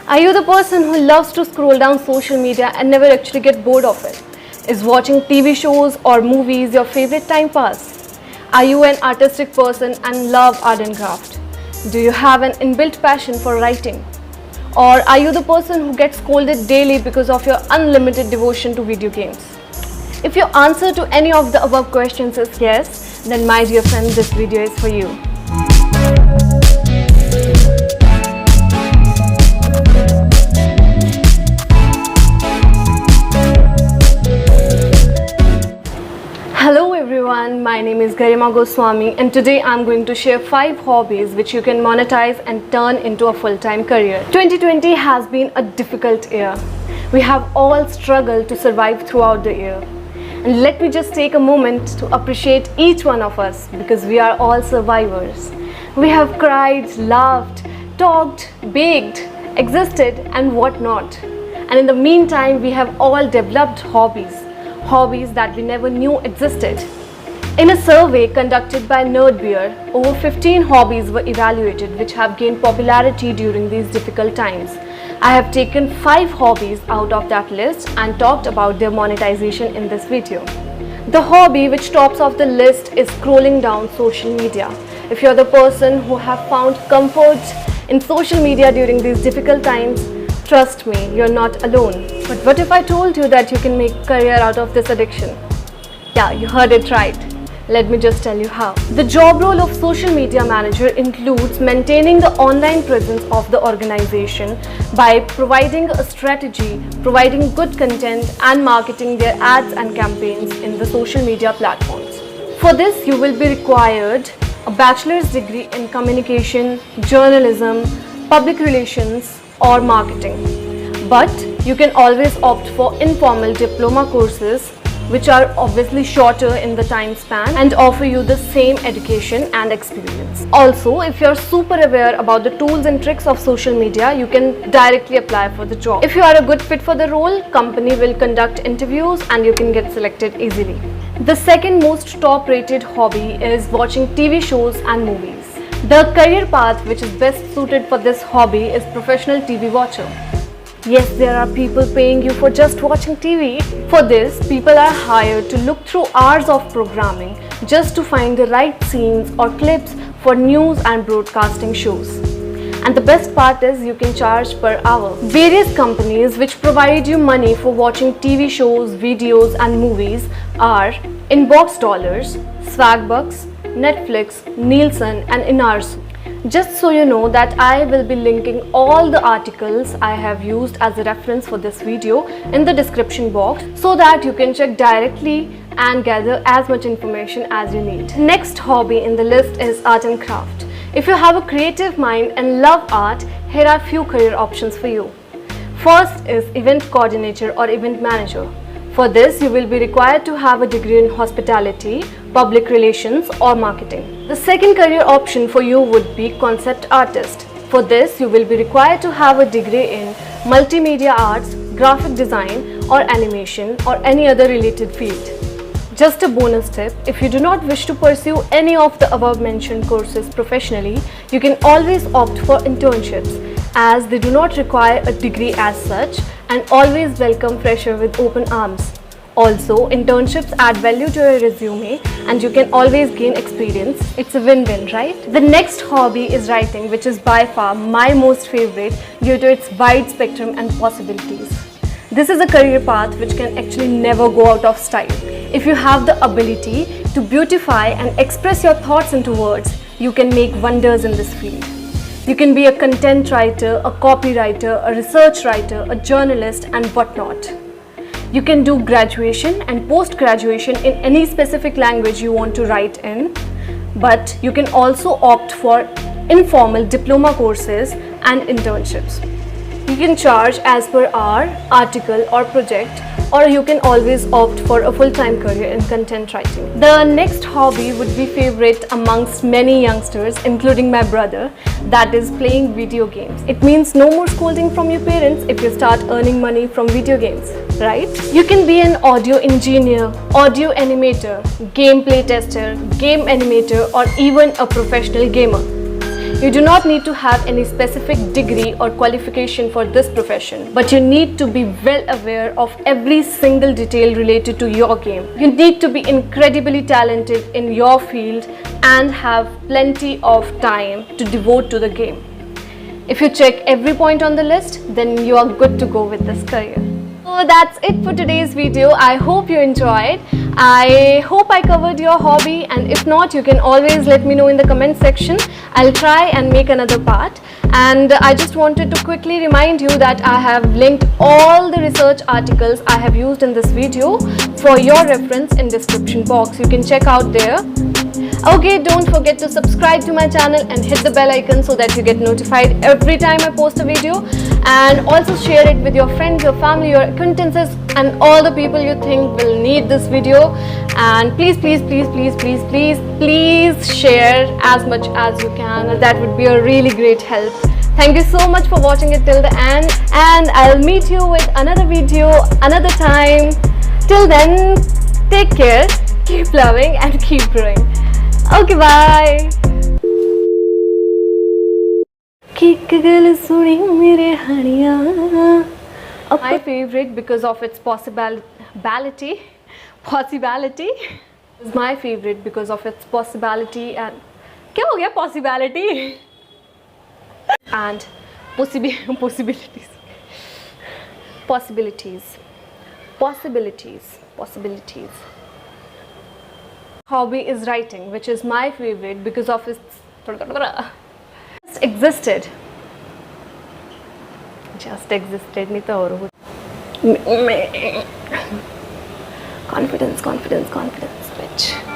Are you the person who loves to scroll down social media and never actually get bored of it? Is watching TV shows or movies your favorite time pass? Are you an artistic person and love art and craft? Do you have an inbuilt passion for writing? Or are you the person who gets scolded daily because of your unlimited devotion to video games? If your answer to any of the above questions is yes, then my dear friend, this video is for you. Hello everyone, my name is Garima Goswami and today I'm going to share 5 hobbies which you can monetize and turn into a full-time career. 2020 has been a difficult year. We have all struggled to survive throughout the year. And let me just take a moment to appreciate each one of us because we are all survivors. We have cried, laughed, talked, baked, existed and whatnot. And in the meantime, we have all developed hobbies that we never knew existed. In a survey conducted by NerdBeer, over 15 hobbies were evaluated which have gained popularity during these difficult times. I have taken 5 hobbies out of that list and talked about their monetization in this video. The hobby which tops off the list is scrolling down social media. If you're the person who have found comfort in social media during these difficult times, trust me, you're not alone. But what if I told you that you can make a career out of this addiction? Yeah, you heard it right. Let me just tell you how. The job role of social media manager includes maintaining the online presence of the organization by providing a strategy, providing good content and marketing their ads and campaigns in the social media platforms. For this, you will be required a bachelor's degree in communication, journalism, public relations or marketing. But you can always opt for informal diploma courses which are obviously shorter in the time span and offer you the same education and experience. Also, if you're super aware about the tools and tricks of social media, you can directly apply for the job. If you are a good fit for the role, company will conduct interviews and you can get selected easily. The second most top rated hobby is watching TV shows and movies. The career path which is best suited for this hobby is professional TV watcher. Yes, there are people paying you for just watching TV. For this, people are hired to look through hours of programming just to find the right scenes or clips for news and broadcasting shows. And the best part is you can charge per hour. Various companies which provide you money for watching TV shows, videos and movies are Inbox Dollars, Swagbucks, Netflix, Nielsen and Inarsu. Just so you know that I will be linking all the articles I have used as a reference for this video in the description box so that you can check directly and gather as much information as you need. Next hobby in the list is art and craft. If you have a creative mind and love art, here are few career options for you. First is event coordinator or event manager. For this, you will be required to have a degree in hospitality, public relations or marketing. The second career option for you would be concept artist. For this, you will be required to have a degree in multimedia arts, graphic design or animation or any other related field. Just a bonus tip, if you do not wish to pursue any of the above mentioned courses professionally, you can always opt for internships as they do not require a degree as such and always welcome fresher with open arms. Also, internships add value to your resume and you can always gain experience. It's a win-win, right? The next hobby is writing, which is by far my most favorite due to its wide spectrum and possibilities. This is a career path which can actually never go out of style. If you have the ability to beautify and express your thoughts into words, you can make wonders in this field. You can be a content writer, a copywriter, a research writer, a journalist and whatnot. You can do graduation and post-graduation in any specific language you want to write in, but you can also opt for informal diploma courses and internships. You can charge as per hour, article or project, or you can always opt for a full-time career in content writing. The next hobby would be favorite amongst many youngsters, including my brother, that is playing video games. It means no more scolding from your parents if you start earning money from video games, right? You can be an audio engineer, audio animator, gameplay tester, game animator, or even a professional gamer. You do not need to have any specific degree or qualification for this profession, but you need to be well aware of every single detail related to your game. You need to be incredibly talented in your field and have plenty of time to devote to the game. If you check every point on the list, then you are good to go with this career. So that's it for today's video. I hope you enjoyed. I hope I covered your hobby, and if not, you can always let me know in the comment section. I'll try and make another part. And I just wanted to quickly remind you that I have linked all the research articles I have used in this video for your reference in description box. You can check out there. Okay, don't forget to subscribe to my channel and hit the bell icon so that you get notified every time I post a video, and also share it with your friends, your family, your acquaintances and all the people you think will need this video. And please share as much as you can. That would be a really great help. Thank you so much for watching it till the end, and I'll meet you with another video another time. Till then, take care, keep loving and keep growing. Okay, bye. My favorite because of its possibility is my favorite because of its possibility and क्या हो गया possibility and possibilities. Hobby is writing, which is my favorite because of its just existed नहीं तो और confidence bitch.